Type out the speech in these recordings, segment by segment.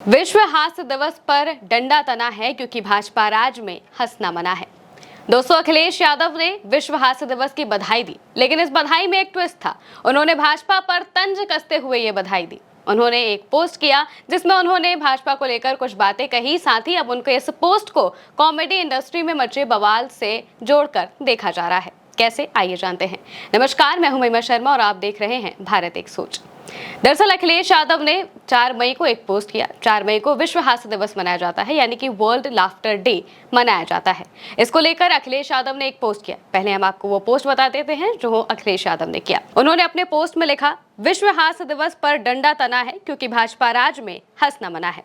विश्व हास्य दिवस पर डंडा तना है क्योंकि भाजपा राज में हंसना मना है। दोस्तों, अखिलेश यादव ने विश्व हास्य दिवस की बधाई दी, लेकिन इस बधाई में एक ट्विस्ट था। उन्होंने भाजपा पर तंज कसते हुए ये बधाई दी। उन्होंने एक पोस्ट किया जिसमें उन्होंने भाजपा को लेकर कुछ बातें कही। साथ ही अब उनके इस पोस्ट को कॉमेडी इंडस्ट्री में मचे बवाल से जोड़कर देखा जा रहा है। कैसे, आइए जानते हैं। नमस्कार, मैं हूं महिमा शर्मा और आप देख रहे हैं भारत एक सोच। दरअसल अखिलेश यादव ने 4 मई को एक पोस्ट किया। 4 मई को विश्व हास्य दिवस मनाया जाता है, यानी कि वर्ल्ड लाफ्टर डे मनाया जाता है। इसको लेकर अखिलेश यादव ने एक पोस्ट किया। पहले हम आपको वो पोस्ट बता देते हैं जो अखिलेश यादव ने किया। उन्होंने अपने पोस्ट में लिखा, विश्व हास्य दिवस पर डंडा तना है क्योंकि भाजपा राज में हंसना मना है।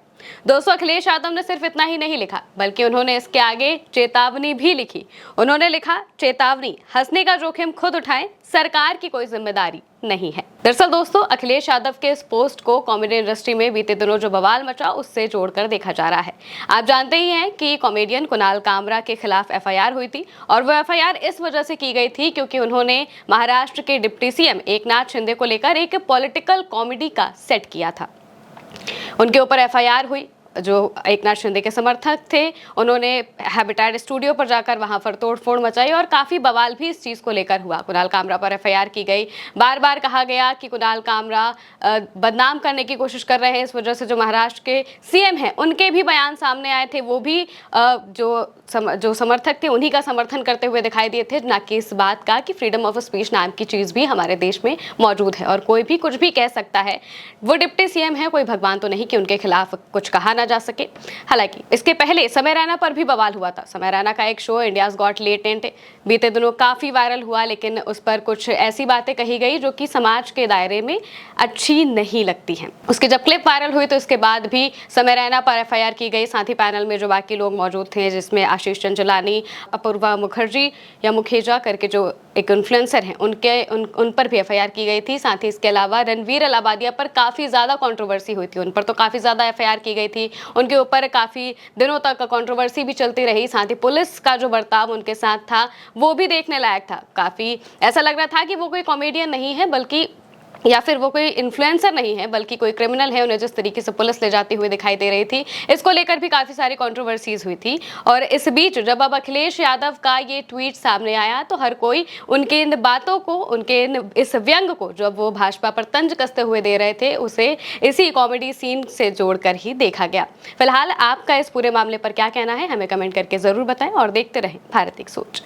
दोस्तों, अखिलेश यादव ने सिर्फ इतना ही नहीं लिखा, बल्कि उन्होंने इसके आगे चेतावनी भी लिखी। उन्होंने लिखा, चेतावनी, हंसने का जोखिम खुद उठाएं, सरकार की कोई जिम्मेदारी नहीं है। दरअसल दोस्तों, अखिलेश यादव के इस पोस्ट को कॉमेडी इंडस्ट्री में बीते दिनों जो बवाल मचा उससे जोड़कर देखा जा रहा है। आप जानते ही हैं कि कॉमेडियन कुणाल कामरा के खिलाफ एफआईआर हुई थी, और वो एफआईआर इस वजह से की गई थी क्योंकि उन्होंने महाराष्ट्र के डिप्टी सीएम एकनाथ शिंदे को लेकर एक पॉलिटिकल कॉमेडी का सेट किया था। उनके ऊपर एफआईआर हुई। जो एकनाथ शिंदे के समर्थक थे, उन्होंने हैबिटेट स्टूडियो पर जाकर वहां पर तोड़फोड़ मचाई और काफी बवाल भी इस चीज को लेकर हुआ। कुणाल कामरा पर एफआईआर की गई। बार बार कहा गया कि कुणाल कामरा बदनाम करने की कोशिश कर रहे हैं। इस वजह से जो महाराष्ट्र के सीएम हैं उनके भी बयान सामने आए थे। वो भी जो समर्थक थे उन्हीं का समर्थन करते हुए दिखाई दिए थे, ना कि इस बात का कि फ्रीडम ऑफ स्पीच नाम की चीज भी हमारे देश में मौजूद है और कोई भी कुछ भी कह सकता है। वो डिप्टी सीएम है, कोई भगवान तो नहीं कि उनके खिलाफ कुछ कहा जा सके। हालांकि इसके पहले समय रैना पर भी बवाल हुआ था। समय रैना का एक शो इंडियाज गॉट लेटेंट बीते दिनों काफी वायरल हुआ, लेकिन उस पर कुछ ऐसी बातें कही गई जो कि समाज के दायरे में अच्छी नहीं लगती हैं। उसकी जब क्लिप वायरल हुई तो इसके बाद भी समय रैना पर एफआईआर की गई। साथ ही पैनल में जो बाकी लोग मौजूद थे, जिसमें आशीष चंचलानी, अपूर्वा मुखर्जी या मुखेजा करके जो एक इन्फ्लुएंसर हैं, उन पर भी एफआईआर की गई थी। साथ ही इसके अलावा रणवीर अलाहाबादिया पर काफी ज्यादा कंट्रोवर्सी हुई थी। उन पर तो काफी ज्यादा एफआईआर की गई थी। उनके ऊपर काफी दिनों तक कंट्रोवर्सी भी चलती रही। साथ ही पुलिस का जो बर्ताव उनके साथ था वो भी देखने लायक था। काफी ऐसा लग रहा था कि वो कोई कॉमेडियन नहीं है, बल्कि या फिर वो कोई इन्फ्लुएंसर नहीं है, बल्कि कोई क्रिमिनल है। उन्हें जिस तरीके से पुलिस ले जाती हुई दिखाई दे रही थी, इसको लेकर भी काफी सारी कंट्रोवर्सीज हुई थी। और इस बीच जब अब अखिलेश यादव का ये ट्वीट सामने आया तो हर कोई उनके इन बातों को, उनके इस व्यंग को, जब वो भाजपा पर तंज कसते हुए दे रहे थे, उसे इसी कॉमेडी सीन से जोड़कर ही देखा गया। फिलहाल आपका इस पूरे मामले पर क्या कहना है, हमें कमेंट करके जरूर बताएं और देखते रहें भारत एक सोच।